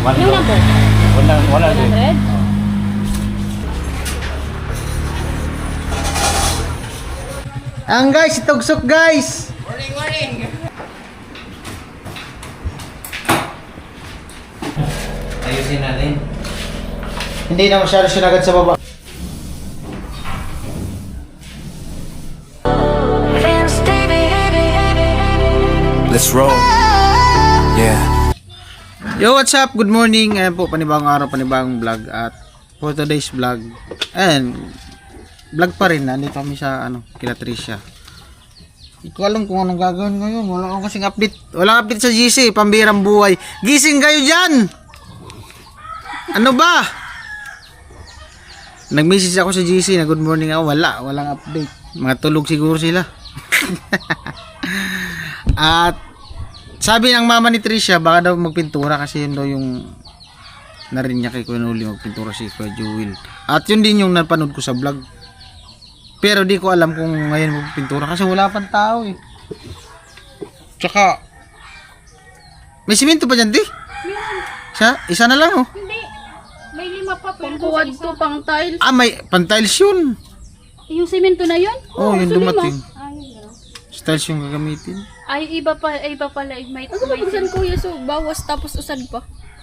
Yung number? 100. 100? Ang guys, itugsok guys. Morning. Ayusin natin. Hindi na masyado siya agad sa baba. Let's roll. Yeah. Yo, what's up? Good morning. Ayan po, panibagong araw, panibagong vlog. At for today's vlog, ayan, vlog pa rin. Nandito kami sa, kila Tricia. Hindi ko alam kung anong gagawin ngayon. Wala akong kasing update. Walang update sa GC, pambirang buhay. Gising kayo dyan! Ano ba? Nag-message ako sa GC na good morning ako. Walang update. Mga tulog siguro sila. At sabi ng mama ni Tricia, baka daw magpintura kasi yun daw yung narinig niya kay Kuya Noli magpintura si Kuya Jewel. At yun din yung napanood ko sa vlog. Pero di ko alam kung ngayon magpintura kasi wala pang tao eh. Tsaka may simento pa dyan, di? Isa na lang oh. Hindi. May 5 pa pero kuwad to pang tiles. Ah, may pan-tiles yun. Yung semento na yun? Oh, yun so dumating. Ayun. Tiles yung gagamitin. Ay, iba pala. May usan kuya, so bawas tapos usad pa.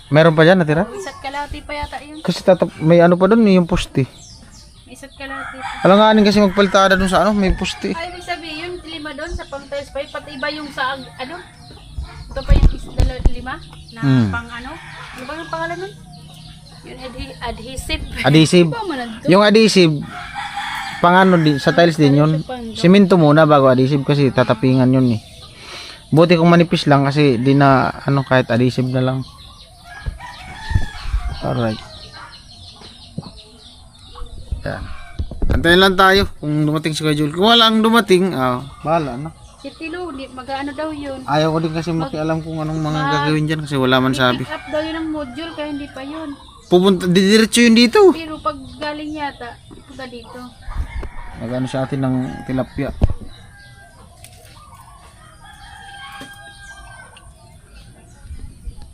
Meron pa dyan natira? Isa't kalati pa yata yun. Kasi may ano pa doon, yung poste. May isa't kalati pa. Alanganin kasi magpalitada doon sa may poste. Ay, ibig sabihin, 5 doon sa pang tiles pa yun. Pati iba yung sa, ito pa yung 5 na pang ano ba yung pangalan nun? Yung adhesive. Adhesive. Iba man nandun. Yung adhesive, pang din, sa tiles din yun. Simento muna bago adhesive kasi tatapingan yun eh. Buti kung manipis lang kasi di na kahit adhesive na lang. Alright. Yan. Antayin lang tayo kung dumating si Kuya Jewel. Kung walang dumating, bahala na. Si Tilo, mag-ano daw yun. Ayaw ko din kasi makialam kung anong mga gagawin dyan kasi wala man sabi. Pick up daw yun ng module kaya hindi pa yun. Didiretso yun dito. Pero pag galing yata, punta dito. Magano sa atin ng tilapia.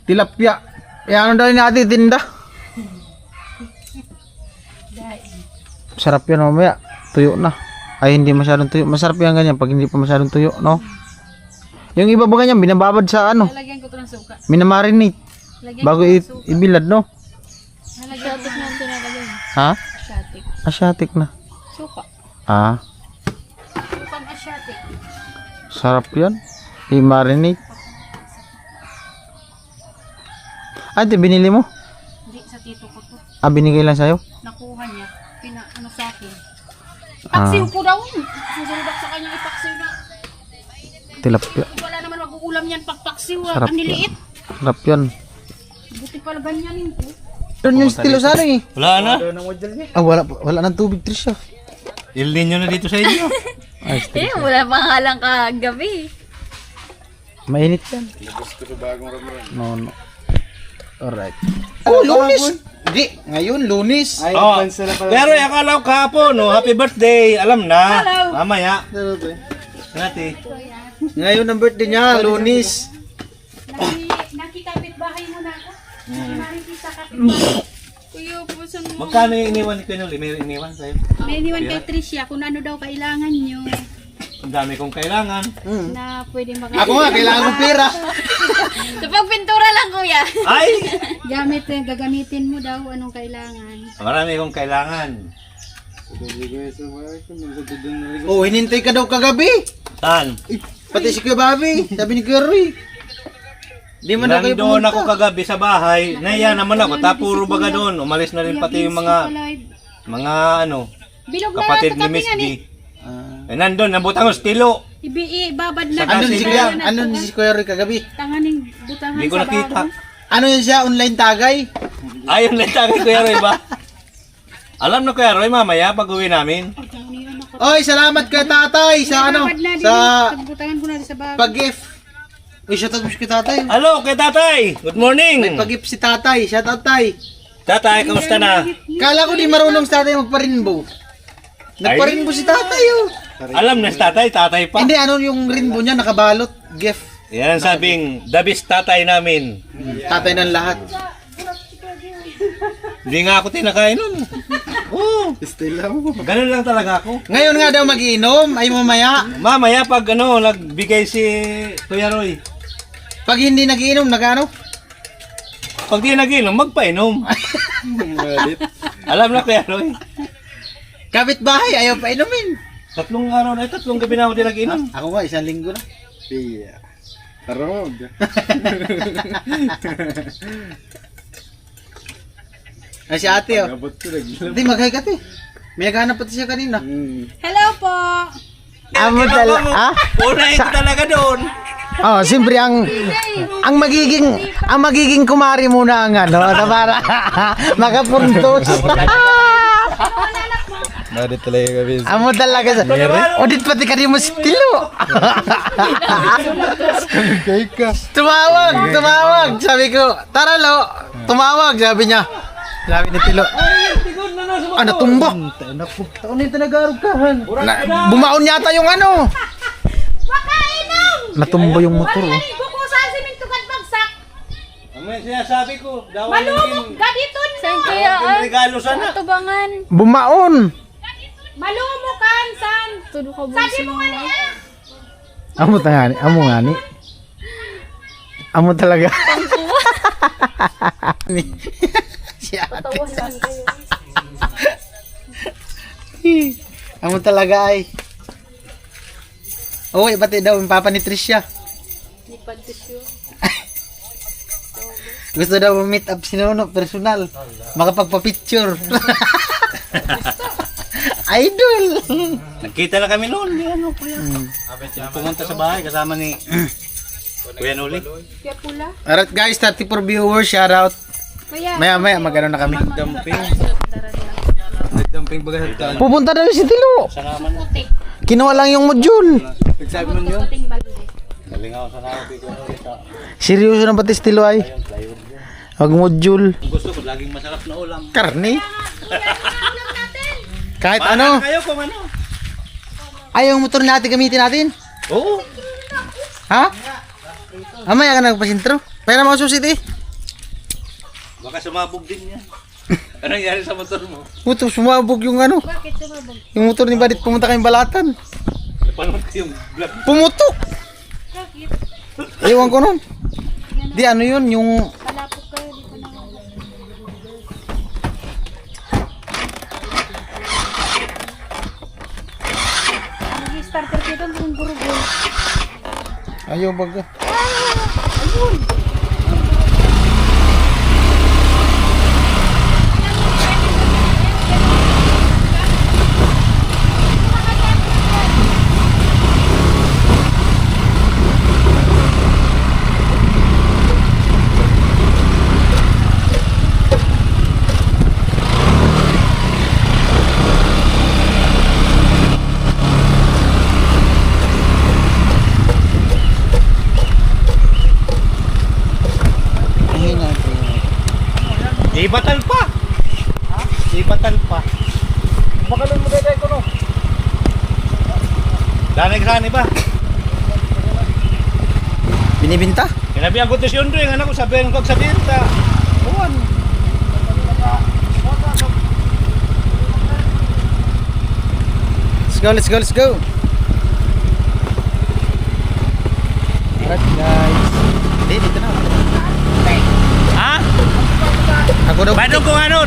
Tilapia. Ano daw yung natin tinda? Sarap yan mamaya. Tuyo na. Ay hindi masyadong tuyo. Masarap yan ganyan pag hindi pa masyadong tuyo, no? Yung iba ba ganyan, binababad sa Lalagyan ko ito ng suka. minamarinate. Lagyan Bago ko ng suka. ibilad, no? Lalagyan ko ng tinagawin. Ha? Asyatic. Asyatic na. Suka. Ah, Sukang asyatic. sarap yan. I-marinate. Ay, di binili mo? Hindi, sa tito ko to. Ah, binigay lang sa'yo? Nakuha niya. Ano sa akin. Paksiw ko daw. Susunod sa kanya ipaksiw na. Tilapia. Wala naman mag-uulam yan pag paksiw. Sarap Ang niliit. Sarap yan. Buti pala ganyanin ko. Doon yung estilo sana eh. Wala na. Ah, wala ng tubig, Tricia. Il Nino na dito sa inyo. Ay, Wala pa nga lang kagabi. mainit yan. No. Alright. Oh, Lunes! Hindi, ngayon, Lunes. Oh, pero akala ko kahapon, no? Happy birthday. Alam na. Mamaya. Nati. Ngayon ang birthday niya, Lunes. Nakikapit bahay mo na ako. Nakikita kapit. Kuya, pusan mo. Magkano yung iniwan ni Kuya? May iniwan sa'yo? May iniwan kay Tricia kung ano daw kailangan nyo. Ang dami kong kailangan. Na pwede Ako nga, kailangan kong pera. Sa pagpintura lang kuya. Ay! Gamit, gagamitin mo daw anong kailangan. Marami kong kailangan. Oh, hinintay ka daw kagabi. Saan? Pati si Kuya Bobby, sabi ni Kuya Roy. Di man daw kayo Nandun ako pumunta. kagabi sa bahay. Naya naman ako. Tapuro baga doon. Umalis na rin pati yung mga Bilog na kapatid ni katabi Miss nga D. ni. Nandun, nabutang estilo. Ibabad na. Saka Ano si si Kuya? Ano si Kuya Roy kagabi? Tanganing butangan Hindi ko sa nakita. bago. Ano yun siya? Online tagay? Ayun lang tayo Kuya Roy ba? Alam na Kuya Roy, mamaya pag uwi namin. Ay, tanganing ako. Oy, salamat kay tatay sa Ibabad na din. sa Pagbutangan ko na rin sa bago. pag-gift. Uy, shoutout mo si tatay. Hello, kay tatay! Good morning! Pag-gift si tatay. Shoutout tay. Tatay, kamusta na? Kala ko di marunong si tatay magpa-rainbow. Nagpa-rainbow si tatay oh. Alam na si tatay, tatay pa. Hindi, ano yung rainbow niya nakabalot. Gift. Yan ang sabing, the best tatay namin. Tatay ng lahat. Hindi nga ako tinakain nun. Oo. Estela mo. Ganun lang talaga ako. Ngayon nga daw mag-iinom, ay mamaya. Mamaya pag nagbigay si Kuya Roy. Pag hindi nag-iinom, nag-ano? Pag di nag-inom, magpainom. Alam na Kuya Roy. Kapit-bahay, ayaw pa inumin. 3 araw na, 3 gabi na ako di nag-inom. Ako nga, 1 linggo na. Iya. Tarog. Ay, si ate, oh. Abot ko lagi. Hindi, mag-hi ka, te. May naghanap pati siya kanina. Hello po. Amo Ah? Unahin ko talaga doon. Oh, siyempre ang magiging kumari muna ang ano, para makapuntos. Mari talaga kami. Amo talaga sa. Odit pati kanimo mo stilo. Tumawag. Sabi ko, tara lo. Tumawag, sabi niya. Sabi ni Tilo. Ano tumba? Taon yung tinagarugkahan. Bumaon yata yung ano. Natumba yung motor. Oh. Bukusan si Mintugan bagsak. May sinasabi ko, daw Malumog gaditon. San kaya regalo sana. tubangan. Bumaon. Malumukan san. Tudo ka Sabi mo nga niya. Amo nga ni. Amo talaga. Si ate. Amo talaga ay. Uy, pati daw yung papa ni Tricia. Gusto daw meet up si Nono personal. Makapagpa-picture. Idol. Nagkita na kami noon. Kuya. Pumunta sa bahay kasama ni Kuya Noli. Kaya pula. Alright guys, 34 viewers, shout out. Kaya Maya magano na kami. Nagdamping baga sa taan. Pupunta na rin si Tilo. putik. Kinuha lang yung module. Nagsabi mo yun? Puting balde. Nalingaw sa namin Kuya Noli sa Seryoso na pati si Tilo ay. Wag module. gusto ko laging masarap na ulam. Karne. Kahit ano. Kayo kung ano. Ay, yung motor natin gamitin natin. Oo. Ha? Amaya ka nagpasintro. Pera mo susit eh. Baka sumabog din yan. Ano nangyari sa motor mo? Puto, sumabog yung ano. Bakit sumabog? Yung motor ni Badit pumunta kayong balatan. Napanood ko yung vlog. Pumutok. Bakit? Ewan ko nun. Di ano yun, yung... Palapok kayo dito na. Nag-starter dito ang burugol. Ayaw baga. Ibatal pa. Ibatal pa. Baka lang magagay ko no. Danay ba? Binibinta? Kinabihan ko to si Undo, yung anak ko sabihin ko sa binta. Buwan. Let's go. Alright guys. Dito na. Ha? Ako daw. Ba't kung ano?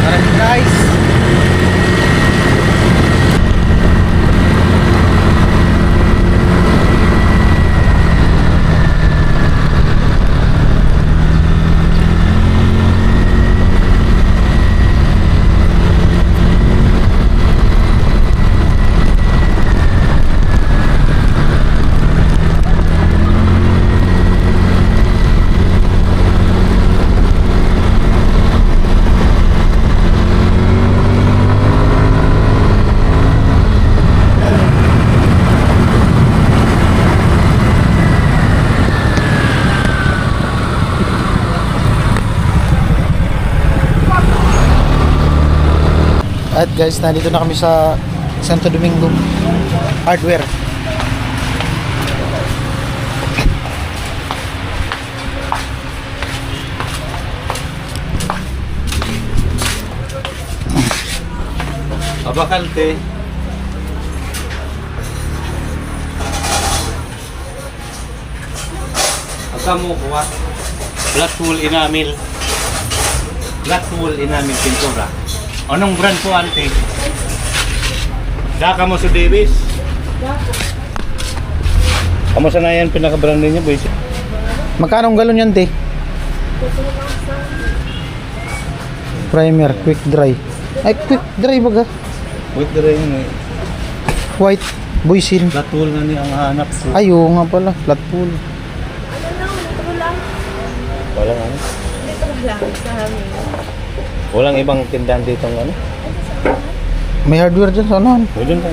Alright guys. At guys, nandito na kami sa Santo Domingo Hardware. Abakante. Asa mo kuha? Black wool enamel. Black wool enamel pintura. Anong brand po, ante? Daka mo sa Davis. Kamusta na yan pinaka-brand niya, boys? Magkano ang galon yan, te? Primer, quick dry. Ay, quick dry baga. Wait, dire yun eh. White, boysin. Black wool nga niya ang hanap ko. Ay, oo nga pala, flat pool. Walang ano? Walang ibang tindahan dito ng ano? May hardware dyan sa unahan. Pwede na.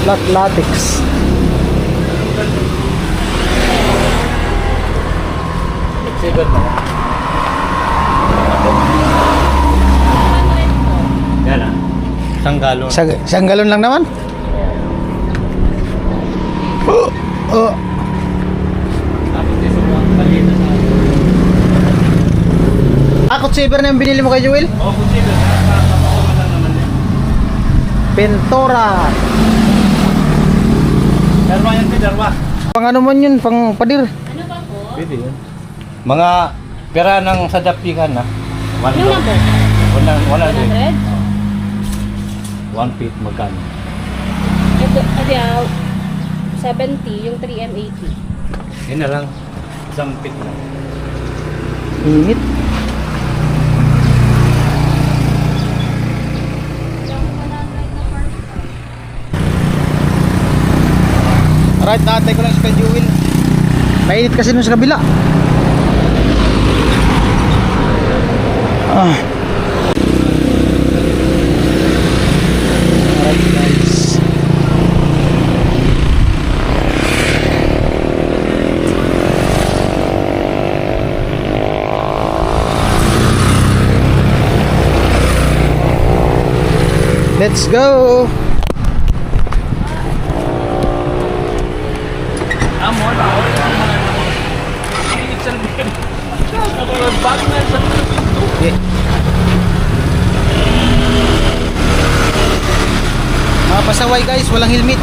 Flat latex. Seven na. Yan ah. Isang galon. Isang galon lang naman. Oh. Tapos ito ang balita sa Akot saver na yung binili mo kay Joel? Oo, kung sino. Nakakapakawa lang naman yan. Pentora. Darwa yan si Darwa. Pang ano man yun, pang padir. Pwede yun. Mga pera ng sadapikan na. Yung number? Wala din. 100? 1 feet magkano? Ito, 70, yung 3M80. Yun na lang. Isang feet lang. Init. Alright, naantay ko lang si Kay Jewel. Mainit kasi nung sa kabila. Ah. Alright guys. Let's go. Okay. Mga pasaway guys, walang helmet.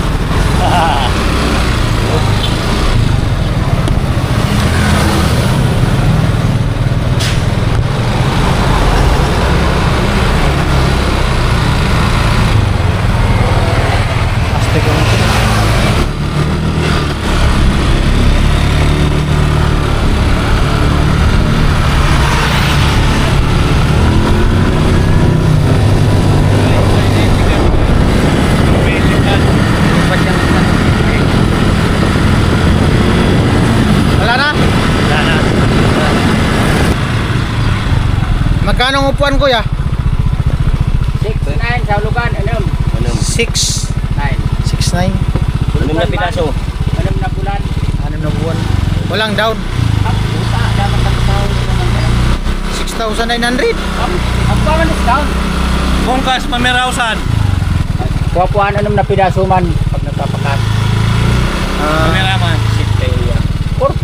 Astig ang wala na? Magkano ang upuan ko ya? 6-9 sa lugan, alam. 6 9. 6'9". Anong na pinaso? Alam na bulan. 6 na buwan. Walang down. Puta, dapat nakataon naman. 6,900. Ang pangan is down. Bongkas mamirausan. Kuwapuan anong na pinasuman pag nagpapakat. Kameraman. 4-5.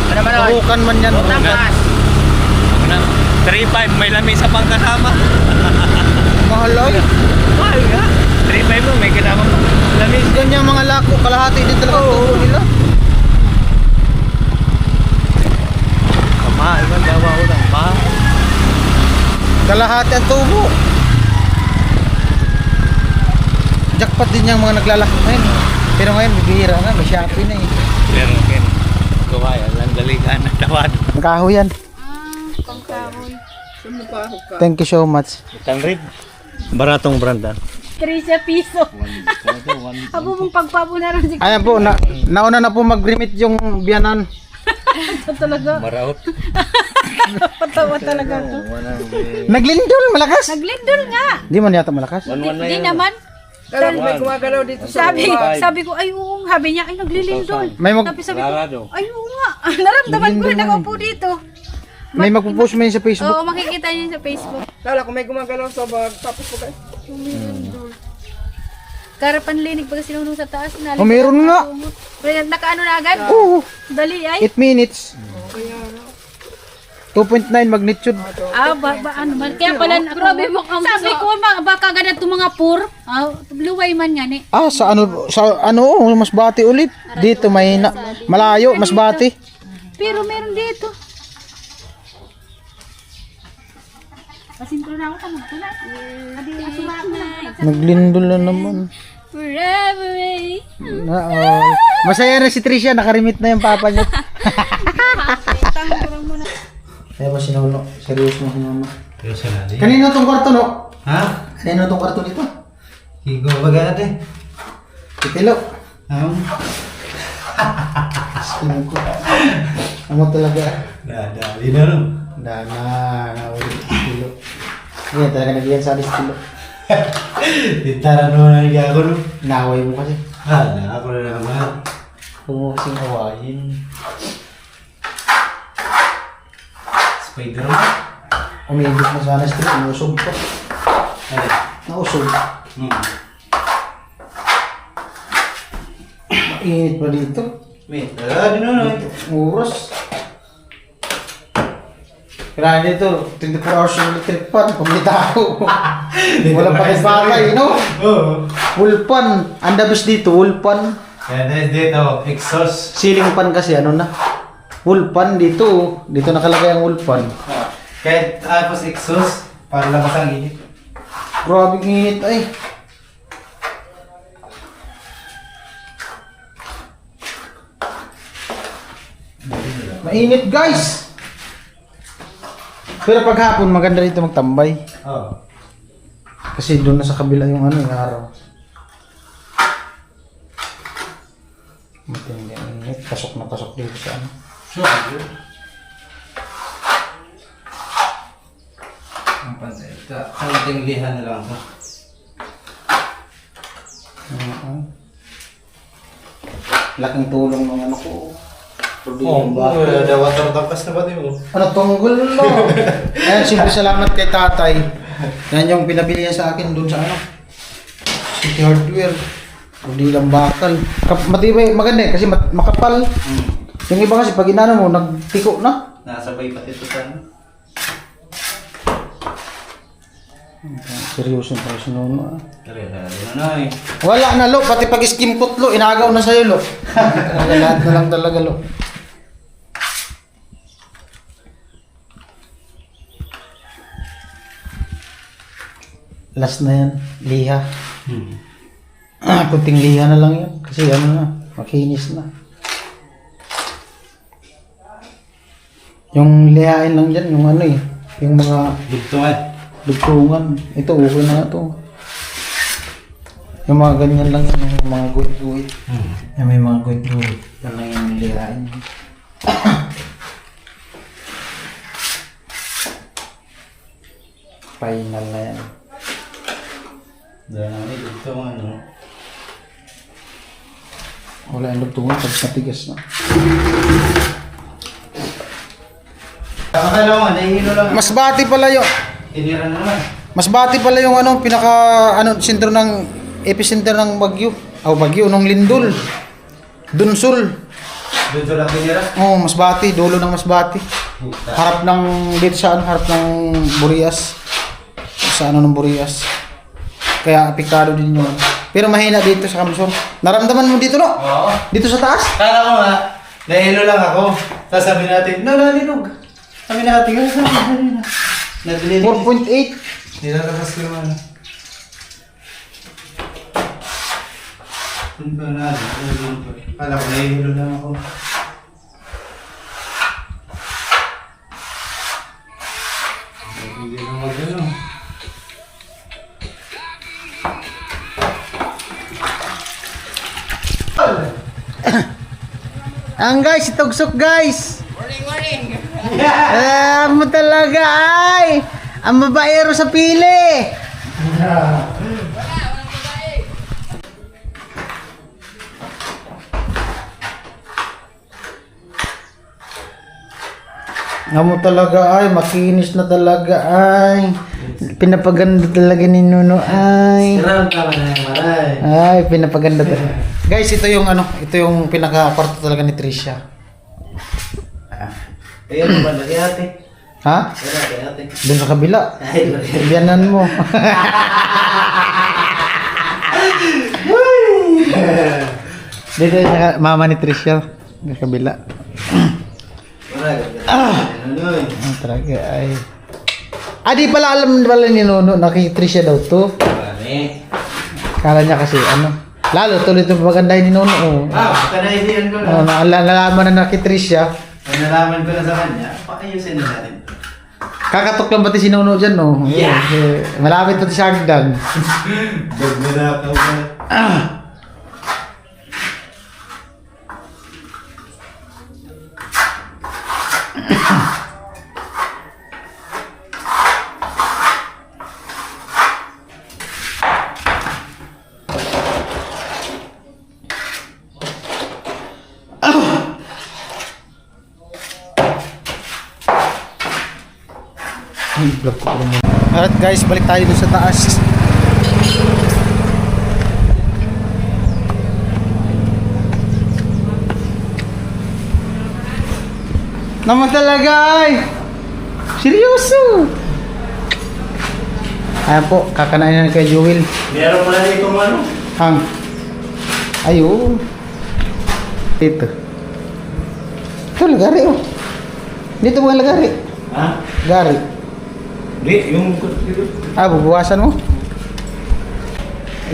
Ano man oy? Turukan man yan. Takas. 3.5 may lamisa pang kasama. Mahal ay. Mahal nga. 3.5 mo may kasama pa. Lamis. Ganyan mga lako, kalahati din talaga ang tubo nila. Kamahal man dawa ko lang. Mahal. Kalahati ang tubo. Jackpot din yung mga naglalako ngayon. Pero ngayon, bibihira na. May Shopee na eh. Pero ken. Kuwaya lang daligan na tawad. Ang kahoy yan. Pangkahoy. Thank you so much. Itang red. Baratong brand ah. 30 piso. Abo mong pagpapunaran si Ayan po, nauna na po mag-remit yung biyanan. Ito talaga. Maraot. Patawa talaga ako. Naglindol, malakas. Naglindol nga. Di man yata malakas. Di naman. Pero may gumagalaw dito sa Sabi ko, ay oo, sabi niya, ay naglilindol. May mag... Sabi ko, ay oo nga. Naramdaman ko rin nakaupo dito. May magpo-post mo yun sa Facebook. Oo, makikita niyo sa Facebook. Lala, kung may gumagalaw sa bag, tapos po kayo. Karapanlinig pag sinunong sa taas. Oh, meron nga. Pero nakaano na agad? Oo, Dali ay. 8 minutes. 2.9 magnitude. Ano man. Kaya pala, grabe mo sabi ko, baka ganun itong mga pur. Luway man yan eh. Sa ano, Masbate ulit. Dito may malayo, Masbate. Pero meron dito. Pasintro na ako, tamag ko na. Adi, asuha ko na. Naglindol na naman. Forever eh. Masaya na si Tricia, nakarimit na yung papa niya. Kaya ba sinulo? Seryoso mo si mama. Seryoso na di. Kanina tong kwarto, no? Ha? Kanina tong kwarto dito? Higo baga ate. Kitilo. Skin ko. Amo talaga. Dali na no. Dana, ulit kitilo. Ngayon talaga nagyan sa estilo. Tintara naman ang gago no. Naway mo kasi. Ako na naman. Kung mo kasing awayin. Spider-Man. Umibig mo sana street, nausog ko. Ano? Nausog. Mainit pa dito. May di no. Oras. Kailangan dito, 24 hours yung electric fan, pumita ako. Wala pa rin bakay, no? Oo. Wool pan. Ang dabis dito, wool pan. Kaya dito, exhaust. Ceiling fan kasi, ano na? Wool pan dito. Dito nakalagay ang wool pan. Kahit tapos exhaust, para labas ang init. Grabe init ay. Mainit guys. Pero pag hapon maganda dito magtambay. Oo. Kasi doon na sa kabila yung ano yung araw. Matindi ang init. Pasok na pasok dito sa ano. Sure. Ang pantay. Kaunting lihan na lang ito. Laking tulong ng ano ko. Ada water tapas na ba mo? Ano tunggol lo? Ayan, simple salamat kay tatay. Yan yung pinabili niya sa akin doon sa ano. City Hardware. Hindi lang bakal. Matibay, maganda eh, kasi makapal. Yung iba kasi pag inano mo, nagtiko na. Nasabay pati ito sa ano. Seryoso pa si Nono. Wala Wala na lo, pati pag skim coat lo, inagaw na sa'yo lo. Lahat na lang talaga lo. Last na yan, liha. Kunting liha na lang yan. Kasi ano na, makinis na. Yung lihain lang dyan, yung ano eh. Yung mga dugtungan. Ito, okay na ito. Yung mga ganyan lang yan, yung mga guhit-guhit. Yung may mga guhit-guhit. Yan lang yung lihain. Final na yan. Ito ano. Wala yung dugtungan pag matigas na. Kakalawa, nahihilo lang. Masbate pala yung Tinira na naman. Masbate pala yung ano pinaka ano sentro ng epicenter ng Bagyo. Bagyo nung Lindol. Dunsol. Doon sa lang tinira. Oh, Masbate, dulo ng Masbate. Harap ng dito saan, harap ng Burias. Sa ano ng Burias. Kaya apektado din yun. Pero mahina dito sa Kamsor. Naramdaman mo dito, no? Oo. Dito sa taas? Kala ko nga, nahihilo lang ako. Tapos sabi natin, nalinog. Sabi natin, na. Nadilinig. 4.8. Nilalabas ko naman. Kung ba na, kala ko nahihilo lang ako. Hindi na mag-ano. Ang guys, itugsok guys. Morning. Mo talaga ay. Ang babaero sa pili. Amo talaga ay, makinis na talaga ay. Pinapaganda talaga ni Nuno ay. Ay, pinapaganda talaga. Guys, ito yung ano, ito yung pinaka-kwarto talaga ni Trisha. Ayun ba lagi ate? Ha? Lagi ate. Doon sa kabila. Biyanan mo. Dito yung mama ni Trisha. Sa kabila. Ang talaga ay. Di pala alam pala ni Nuno na kay Trisha daw to. Kala niya kasi ano. Lalo tuloy ito pagandahin ni Nuno. Oh. Kanaisiyan ko Oh, nalaman na kay Trisha. Nalaman ko na sa kanya, paayusin na natin. Kakatok lang pati si Nuno dyan, no? Yeah. Malapit pati sa hagdan. Dagmada ka ba? Alright guys, balik tayo doon sa taas. Naman talaga ay. Seryoso. Ayan po, kakanain na kay Jewel. Meron pala dito ano? Hang. Ayun. Dito. Ito, lagari oh. Dito mga lagari. Ha? Gari. Di, yung dito. Bubuwasan mo.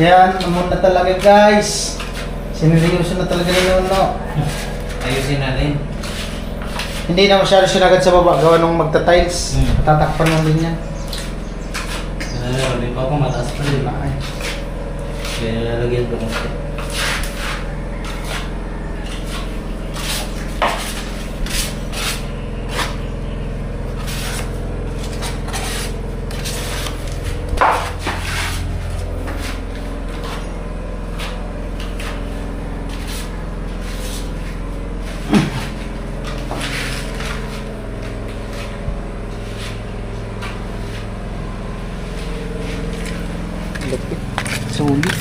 Yan, namun na talaga guys. Siniryoso na talaga ni Nuno. Ayusin natin. Hindi na masyado sinagad sa baba. Gawa nung magta-tiles. Tatakpan mo din yan. Hindi pa ako mataas pa rin. Kaya lalagyan ko mo. Sulit.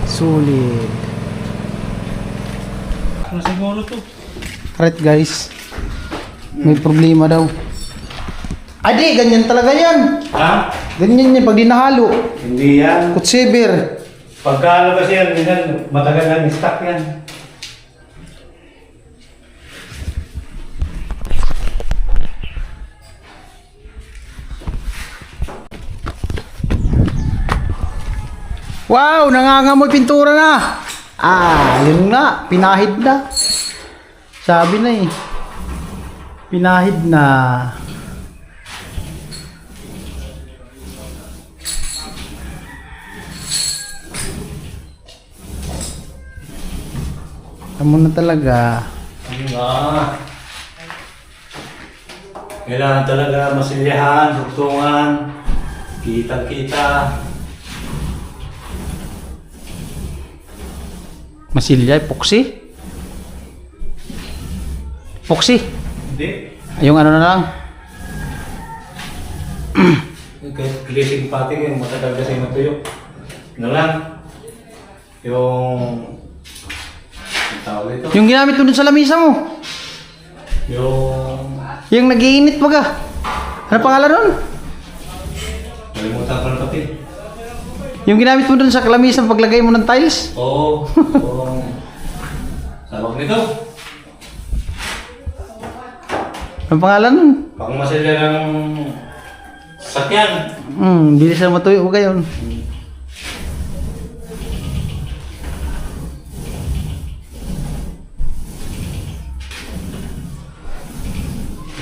Sulit. Ano siguro to? Alright guys. May problema daw. Adi, ganyan talaga yan. Ha? Ganyan yan pag di nahalo. Hindi yan. Kutsiber. Pagkalabas yan, minsan matagal na stock yan. Wow, nangangamoy pintura na. Yun nga, pinahid na. Sabi na eh. Pinahid na. Tamo na talaga. Kailangan talaga masilyahan, dugtungan, kita-kita. Masilya, epoxy? Epoxy? Hindi. Yung ano na lang. Glazing pati yung matagal kasi matuyo. Ano lang? Yung tawag ito. Yung ginamit mo dun sa lamisa mo. Yung nag-iinit baga. Ano pangalan nun? Nalimutan ko na pati. Yung ginamit mo dun sa lamisa paglagay mo ng tiles. Oo. Sabak nito. Ano pangalan nun? Pang masilya ng sakyan. Bilis na matuyo baga yun.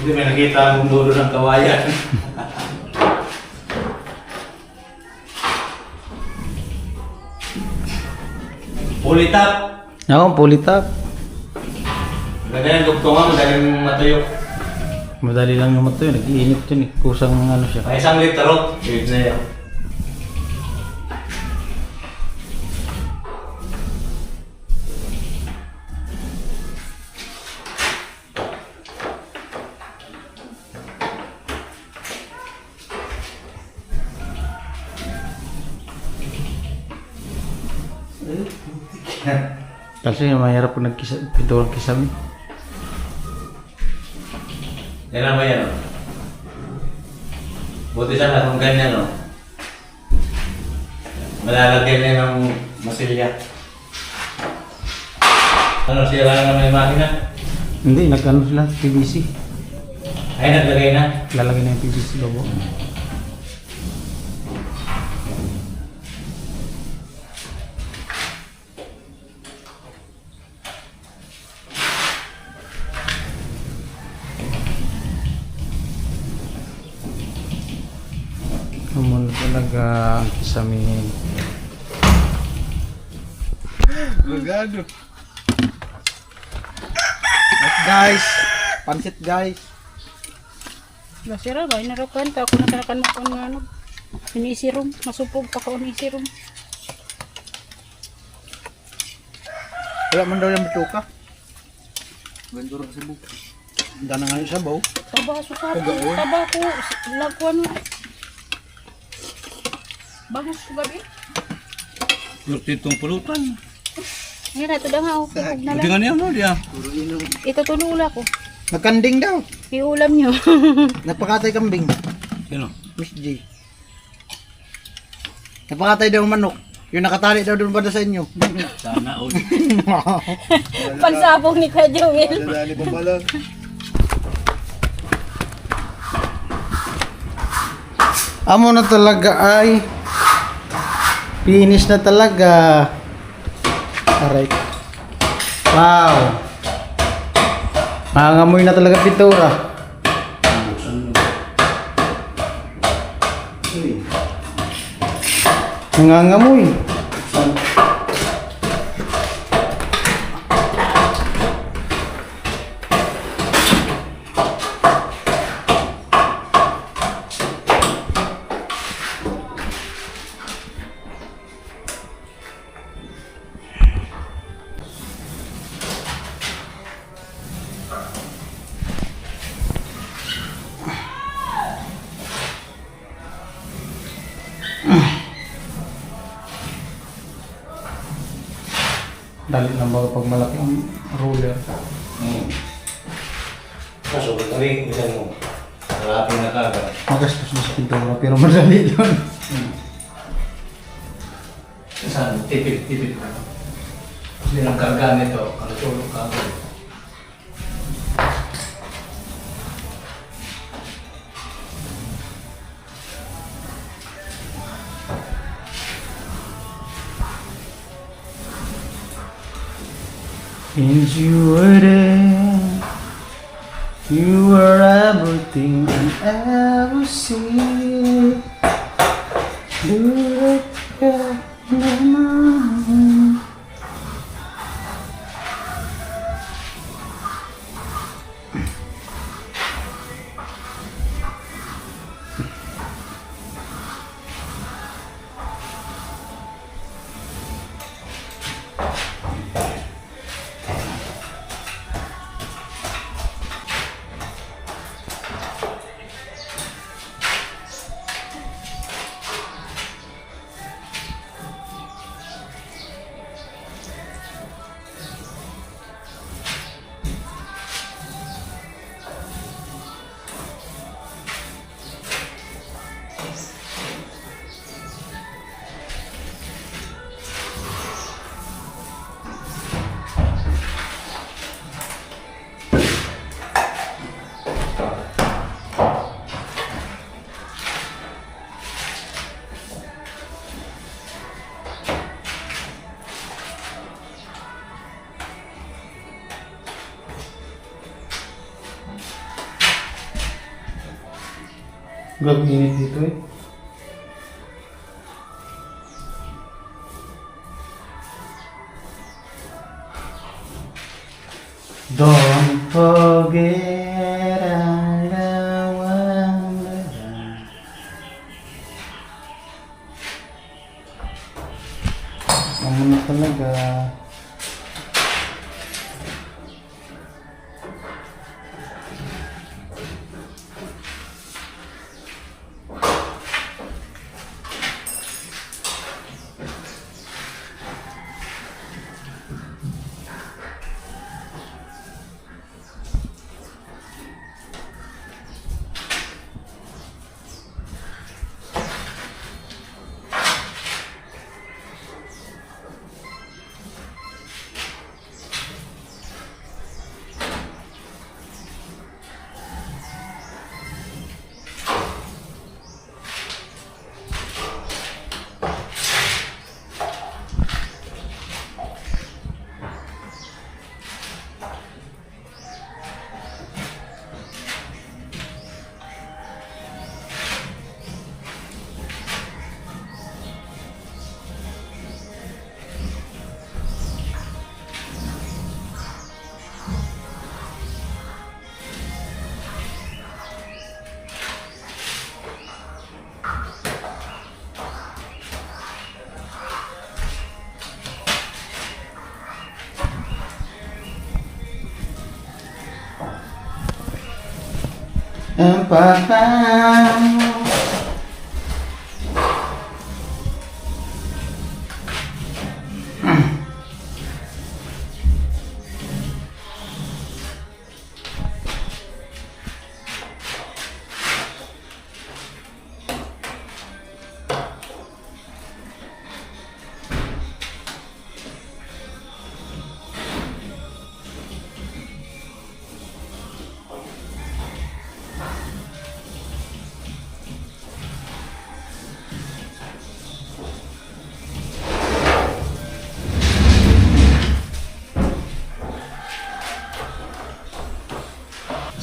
Hindi may nakita ang dulo ng kawayan. Pulitap. Oo, pulitap. Ganyan, dugtungan, madaling matuyo. Madali lang yung matuyo. Nag-iinit yun eh. Kusang ano siya. May isang litro. Yun na yan. Kasi mahirap pag pintura ng kisame. Yan naman yan, oh. Buti sana kung ganyan, oh. Malalagyan niya ng masilya. Ano, sira na naman yung makina? Hindi, nag-ano sila, PVC. Ay, naglagay na. Lalagay na yung PVC logo. Naman talaga ang kisamin. Lugado. Guys, pansit guys. Nasira ba? Inarakan ta ako nakanakan mo kung ano. Inisirom. Masupog pa ko inisirom. Wala man daw yung bituka. Bandura sa buko. Handa na nga yung sabaw. Taba, suka ko. Taba ko. Lagwan mo. Bangus ko gabi. Lurti itong pulutan. Ngayon na, ito na nga. Pupog na lang. Buti nga niya, no? Diya. Ito tulula ko. Nagkanding daw. Iulam nyo. Napakatay kambing. Sino? Miss J. Napakatay daw manok. Yung nakatali daw doon ba sa inyo? Sana, oh. Pansabong ni Kuya Joel. Dadali pa pala. Amo na talaga ay finish na talaga. Alright. Wow. Mangangamoy na talaga pintura. Nangangamoy. Dali lang ba pag malaki ang ruler? Kaso, kataling, bisan mo. Harapin na kagad. Magastos na sa pintura pero madali yun. Saan? Tipid ka. Kasi ang karga nito, ang tulog ka. And you were there. You were everything I ever see. Do it again. Gab init dito eh. Don't forget I wonder. Ano na talaga?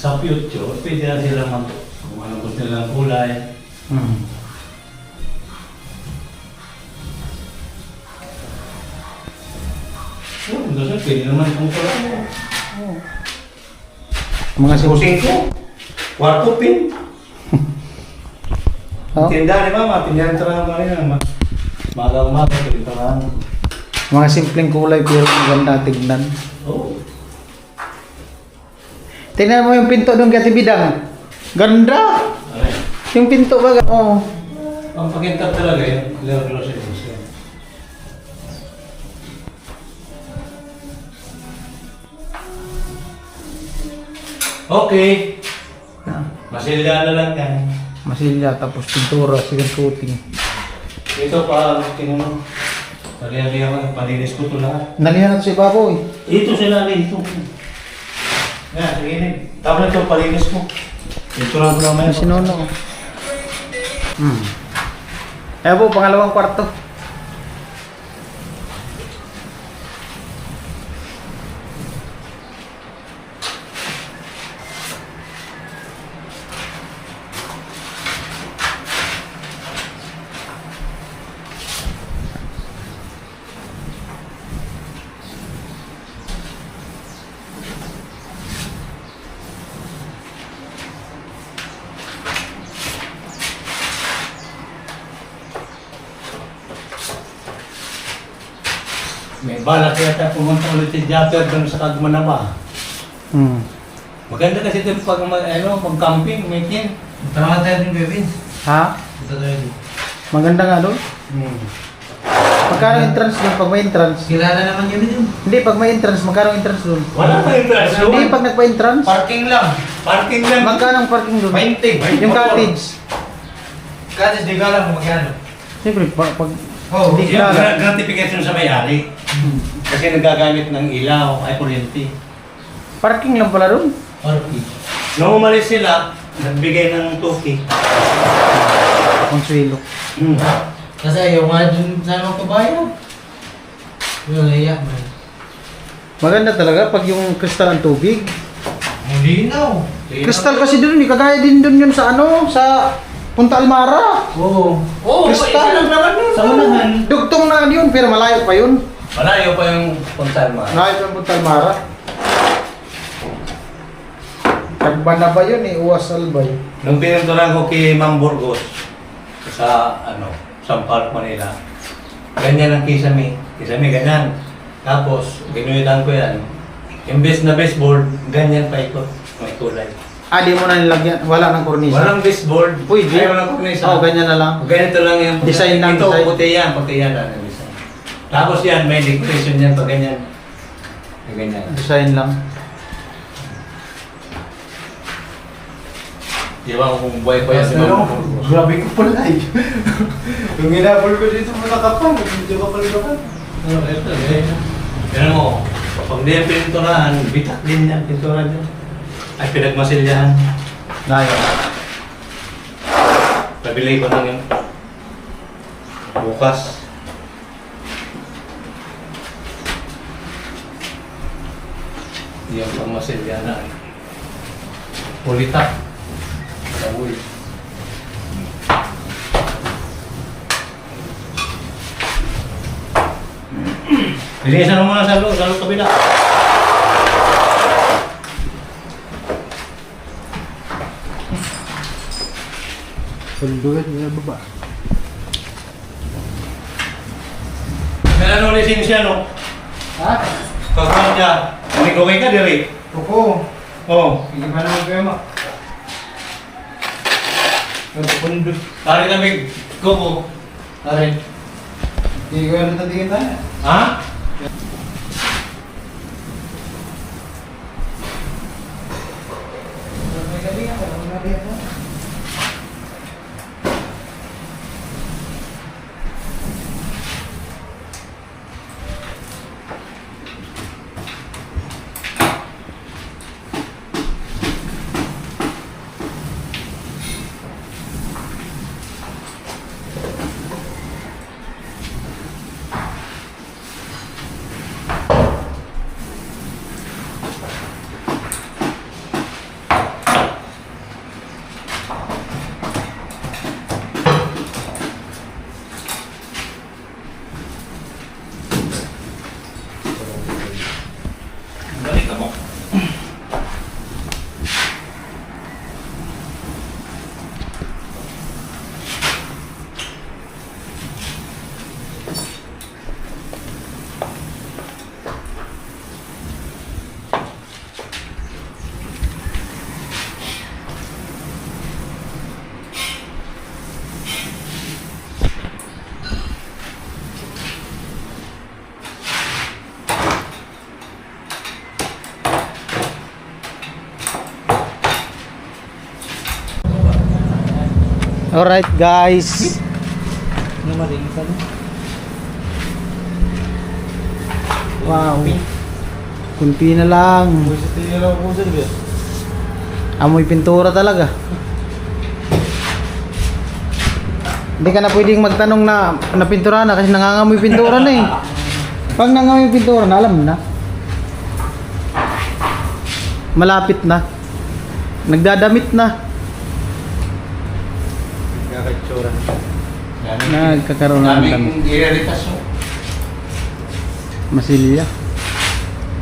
Sa future, pwede na sila kung anong gusto nilang kulay. Pwede naman kung kulay. Mga Pusing ko. Kwarto pin. Oh. Tindahan ni Mama, tindahan terang kanina. Maga-umaga, tindahan. Mga simpleng kulay pero maganda tignan. Oh. Tingnan mo yung pinto doon kay Bidang. Ganda! Alay. Yung pinto ba? Oo. Ang pakintab talaga yun. Laro-laro siya. Okay. Masilya na lang yan. Masilya tapos pintura, sigang coating. Ito pa, tinanong. Palihan-lihan, palinis ko ito lahat. Nalihan at si Baboy. Ito sila rin, ito. Yan, sige rin. Tapos na ito, palinis ko. Ito lang ko naman. Si Nono. Ayan po, pangalawang kwarto. May balak yata pumunta ulit si Japper doon sa Kagmanaba. Maganda kasi doon pag mag-camping, may kin. Tama tayo din, Bebin. Ha? Ito tayo din. Maganda nga doon. Magkano entrance doon pag may entrance? Kilala naman yun yun. Hindi, pag may entrance, magkano entrance doon? Wala pa yung entrance doon. Hindi, pag nagpa-entrance. Parking lang. Parking lang. Magkano ang parking doon? 20. Yung cottage. Cottage, di ka alam kung magkano. Siyempre, pag Oh, Hindi Yung kilala. gratification sa may-ari. Kasi nagagamit ng ilaw, ay kuryente. Parking lang pala doon. Parking. Nung umalis sila, nagbigay ng toki. Consuelo. kasi ayaw nga dun sa mga kabayan. Yung naiyak man. Maganda talaga pag yung kristal ang tubig. Malinaw. Kristal kasi doon, kagaya din doon yun sa sa Punta Almara. Oo. Kristal. Isa lang naman yun. Sa unahan. Dugtong na yun, pero malayo pa yun. Malayo pa yung Pontalma. Malayo pa yung Punta Almara. Tagbana ba yun Uwas Albay. Nung pinunturan ko kay Ma'am Burgos sa Sampaloc, Manila. Ganyan ang kisame. Kisame, ganyan. Tapos, ginuitan ko yan. Imbes na baseboard, ganyan pa ikot. May kulay. Di mo na nilagyan. Wala ng kornisa. Walang baseboard. Pwede. Ayaw na cornisa. Oo, ganyan na lang. Ganito lang yung Design lang, Ito, design. puti yan lang ang design. Tapos yan, may decoration yan pag ganyan. Pag ganyan. Design lang. Di ba kung buhay pa yan si Ma'am Burgos? Grabe ko pala ay. Yung ginabol ko dito mga kapang, medyo kapal ka pa. Ito, eh. Yan mo, pag di yan pininturahan, bitak din yan, pintura din. Ay, pinagmasilyahan. Ngayon. Pabili ko ng yung bukas. Yung pangmasilyahan. Pulitak. Sabuy. Bilisan mo muna sa loob kabila. Tuldugan niya baba. Kailan ulit siya, no? Ha? Pagkakas niya, nagkaway ka, Derek? Tuko. Oo. Hindi ba naman kayo Tari lamig ko. Tari. Hindi ko yan tingin tayo. Ha? Balik ka mo. Alright guys. Wow. Kunti na lang. Amoy pintura talaga. Hindi ka na pwedeng magtanong na napintura na kasi nangangamoy pintura na eh. Pag nangangamoy pintura na, alam mo na. Malapit na. Nagdadamit na. Kakaitsura. Nagkakaroon na ng damit. Daming ireritas mo. Masilya.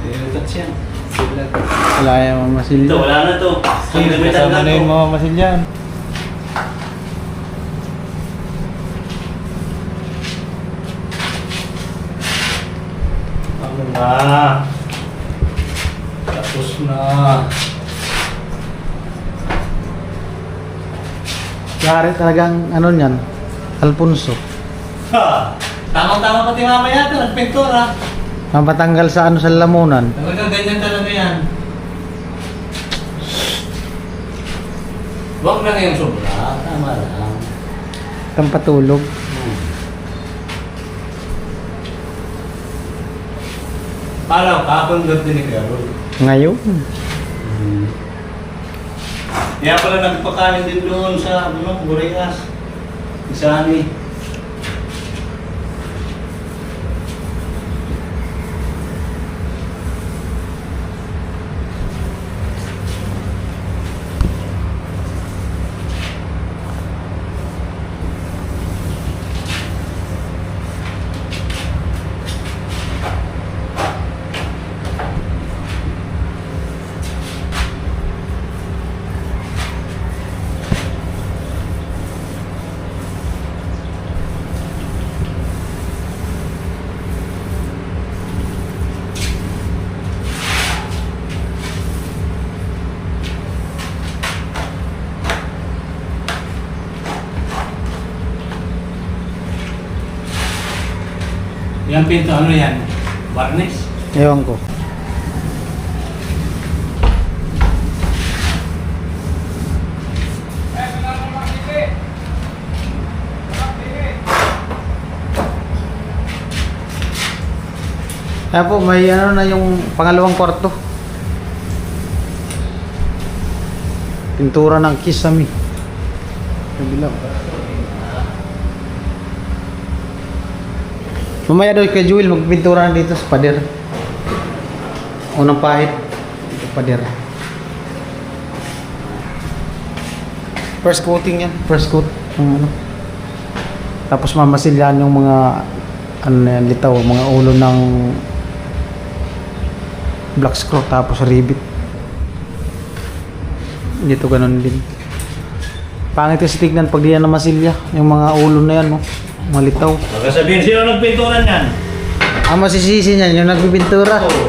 Ireritas yan. Wala yung masilya. Ito, wala na to. Kasama na yung mga masilyan. Ano na? Tapos na. Yari talagang ano niyan, Alfonso. Ha! Tamang-tama pati mama yata, nagpintura. Mapatanggal sa ano sa lamunan. Talagang ganyan talaga yan. Huwag na ngayong sobra. Tama lang. Kang patulog. Paano? Kapag gabi ni Carol. Ngayon. Kaya pala nagpakain din doon sa Burias. Isani. Yan pinto, ano yan? Varnish? Ewan ko. Kaya po, may ano na yung pangalawang kwarto. Pintura ng Kisame. Kabilang. Mamaya daw kay Jewel magpintura na dito sa pader. Unang pahit. Ito pader. First coating yan. First coat. Ano. Tapos mamasilyan yung mga ano na yan, litaw, mga ulo ng black screw tapos rivet. Dito ganun din. Pangit kasi tignan pag di yan na masilya. Yung mga ulo na yan, no? Malitaw. Baka sabihin, sino nagpintura niyan? Ang masisisi niyan, yung nagbibintura. Oo.